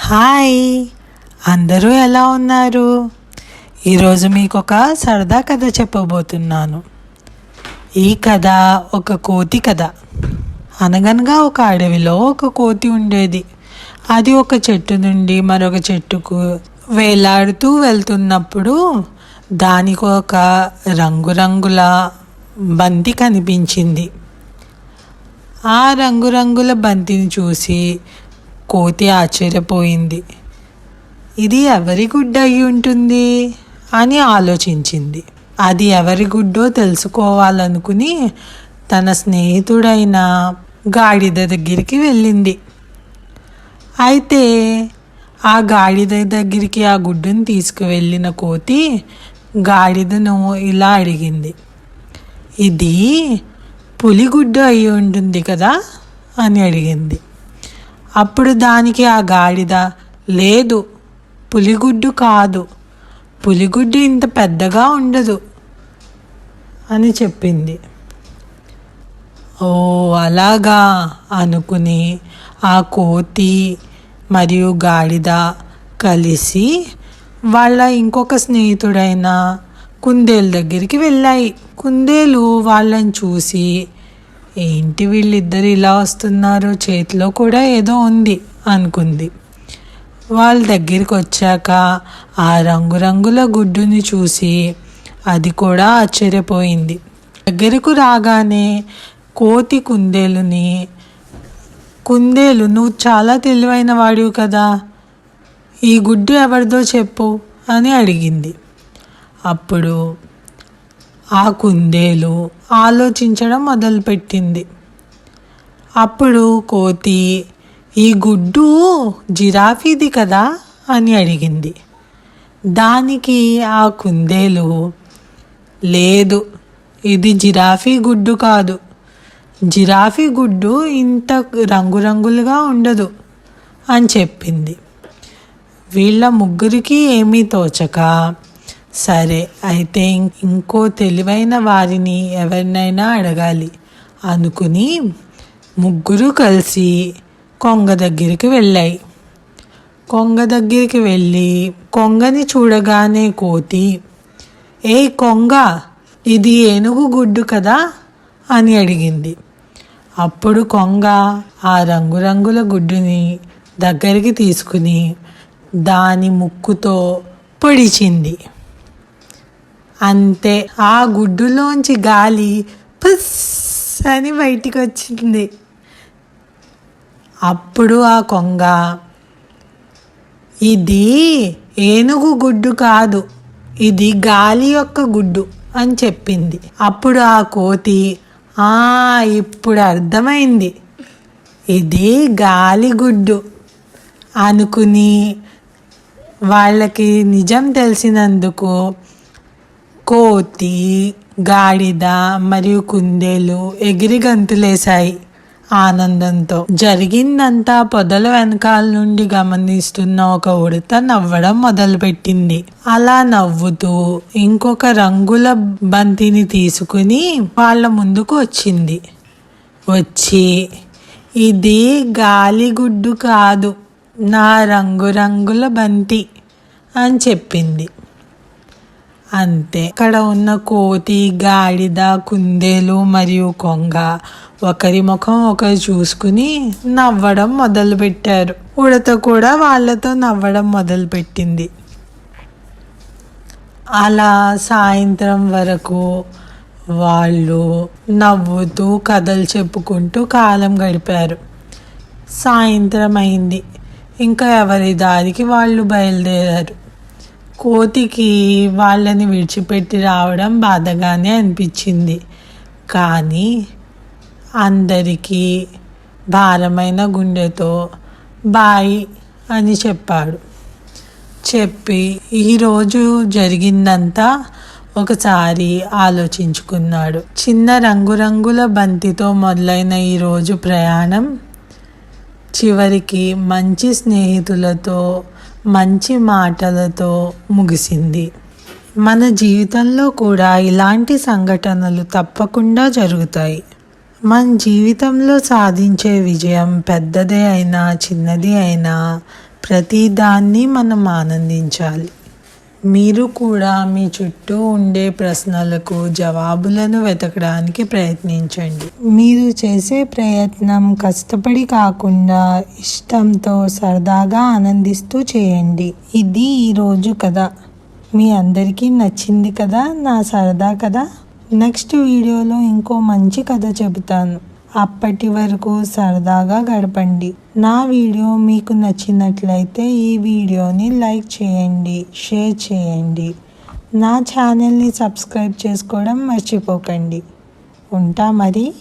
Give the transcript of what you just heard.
Hi, అందరూ ఎలా ఉన్నారు? ఈరోజు మీకు ఒక సరదా కథ చెప్పబోతున్నాను. ఈ కథ ఒక కోతి కథ. అనగనగా ఒక అడవిలో ఒక కోతి ఉండేది. అది ఒక చెట్టు నుండి మరొక చెట్టుకు వేలాడుతూ వెళ్తున్నప్పుడు దానికి ఒక రంగురంగుల బంతి కనిపించింది. ఆ రంగురంగుల బంతిని చూసి కోతి ఆశ్చర్యపోయింది. ఇది ఎవరి గుడ్డ అయి ఉంటుంది అని ఆలోచించింది. అది ఎవరి గుడ్డో తెలుసుకోవాలనుకుని తన స్నేహితుడైన గాడిద దగ్గరికి వెళ్ళింది. అయితే ఆ గాడిద దగ్గరికి ఆ గుడ్డును తీసుకువెళ్ళిన కోతి గాడిదను ఇలా అడిగింది, ఇది పులిగుడ్డు అయి ఉంటుంది కదా అని అడిగింది. అప్పుడు దానికి ఆ గాడిద, లేదు, పులిగుడ్డు కాదు, పులిగుడ్డు ఇంత పెద్దగా ఉండదు అని చెప్పింది. ఓ అలాగా అనుకుని ఆ కోతి మరియు గాడిద కలిసి వాళ్ళ ఇంకొక స్నేహితుడైన కుందేలు దగ్గరికి వెళ్ళాయి. కుందేలు వాళ్ళని చూసి, ఏంటి వీళ్ళిద్దరు ఇలా వస్తున్నారు, చేతిలో కూడా ఏదో ఉంది అనుకుంది. వాళ్ళ దగ్గరికి వచ్చాక ఆ రంగురంగుల గుడ్డుని చూసి అది కూడా ఆశ్చర్యపోయింది. దగ్గరకు రాగానే కోతి కుందేలుని, కుందేలు, నువ్వు చాలా తెలివైన వాడివి కదా, ఈ గుడ్డు ఎవరిదో చెప్పు అని అడిగింది. అప్పుడు ఆ కుందేలు ఆలోచించడం మొదలుపెట్టింది. అప్పుడు కోతి, ఈ గుడ్డు జిరాఫీది కదా అని అడిగింది. దానికి ఆ కుందేలు, లేదు, ఇది జిరాఫీ గుడ్డు కాదు, జిరాఫీ గుడ్డు ఇంత రంగురంగులుగా ఉండదు అని చెప్పింది. వీళ్ళ ముగ్గురికి ఏమీ తోచక, సరే అయితే ఇంకో తెలివైన వారిని ఎవరినైనా అడగాలి అనుకుని ముగ్గురు కలిసి కొంగ దగ్గరికి వెళ్ళాయి. కొంగ దగ్గరికి వెళ్ళి కొంగని చూడగానే కోతి, ఏ కొంగ, ఇది ఏనుగు గుడ్డు కదా అని అడిగింది. అప్పుడు కొంగ ఆ రంగురంగుల గుడ్డుని దగ్గరికి తీసుకుని దాని ముక్కుతో పొడిచింది. అంతే, ఆ గుడ్డులోంచి గాలి పుస్ అని బయటికి వచ్చింది. అప్పుడు ఆ కొంగ, ఇది ఏనుగు గుడ్డు కాదు, ఇది గాలి యొక్క గుడ్డు అని చెప్పింది. అప్పుడు ఆ కోతి, ఇప్పుడు అర్థమైంది, ఇది గాలి గుడ్డు అనుకుని వాళ్ళకి నిజం తెలిసినందుకు కోతి, గాడిద మరియు కుందేలు ఎగిరి గంతులేశాయి ఆనందంతో. జరిగిందంతా పొదల వెనకాల నుండి గమనిస్తున్న ఒక ఉడత నవ్వడం మొదలుపెట్టింది. అలా నవ్వుతూ ఇంకొక రంగుల బంతిని తీసుకుని వాళ్ళ ముందుకు వచ్చింది. వచ్చి, ఇది గాలిగుడ్డు కాదు, నా రంగురంగుల బంతి అని చెప్పింది. అంతే, అక్కడ ఉన్న కోతి, గాడిద, కుందేలు మరియు కొంగ ఒకరి ముఖం ఒకరు చూసుకుని నవ్వడం మొదలుపెట్టారు. ఉడత కూడా వాళ్ళతో నవ్వడం మొదలుపెట్టింది. అలా సాయంత్రం వరకు వాళ్ళు నవ్వుతూ కథలు చెప్పుకుంటూ కాలం గడిపారు. సాయంత్రం అయింది, ఇంకా ఎవరి దారికి వాళ్ళు బయలుదేరారు. కోతికి వాళ్ళని విడిచిపెట్టి రావడం బాధగానే అనిపించింది. కానీ అందరికీ భారమైన గుండెతో బాయ్ అని చెప్పాడు. చెప్పి ఈరోజు జరిగిందంతా ఒకసారి ఆలోచించుకున్నాడు. చిన్న రంగురంగుల బంతితో మొదలైన ఈరోజు ప్రయాణం చివరికి మంచి స్నేహితులతో, మంచి మాటలతో ముగిసింది. మన జీవితంలో కూడా ఇలాంటి సంఘటనలు తప్పకుండా జరుగుతాయి. మన జీవితంలో సాధించే విజయం పెద్దదే అయినా చిన్నది అయినా ప్రతిదాన్ని మనం ఆనందించాలి. మీరు కూడా మీ చుట్టూ ఉండే ప్రశ్నలకు జవాబులను వెతకడానికి ప్రయత్నించండి. మీరు చేసే ప్రయత్నం కష్టపడి కాకుండా ఇష్టంతో సరదాగా ఆనందిస్తూ చేయండి. ఇది ఈరోజు కథ. మీ అందరికీ నచ్చింది కదా నా సరదా కథ? నెక్స్ట్ వీడియోలో ఇంకో మంచి కథ చెబుతాను. అప్పటి వరకు సరదాగా గడపండి. నా వీడియో మీకు నచ్చినట్లయితే ఈ వీడియోని లైక్ చేయండి, షేర్ చేయండి. నా ఛానల్ని సబ్స్క్రైబ్ చేసుకోవడం మర్చిపోకండి. ఉంటా మరి.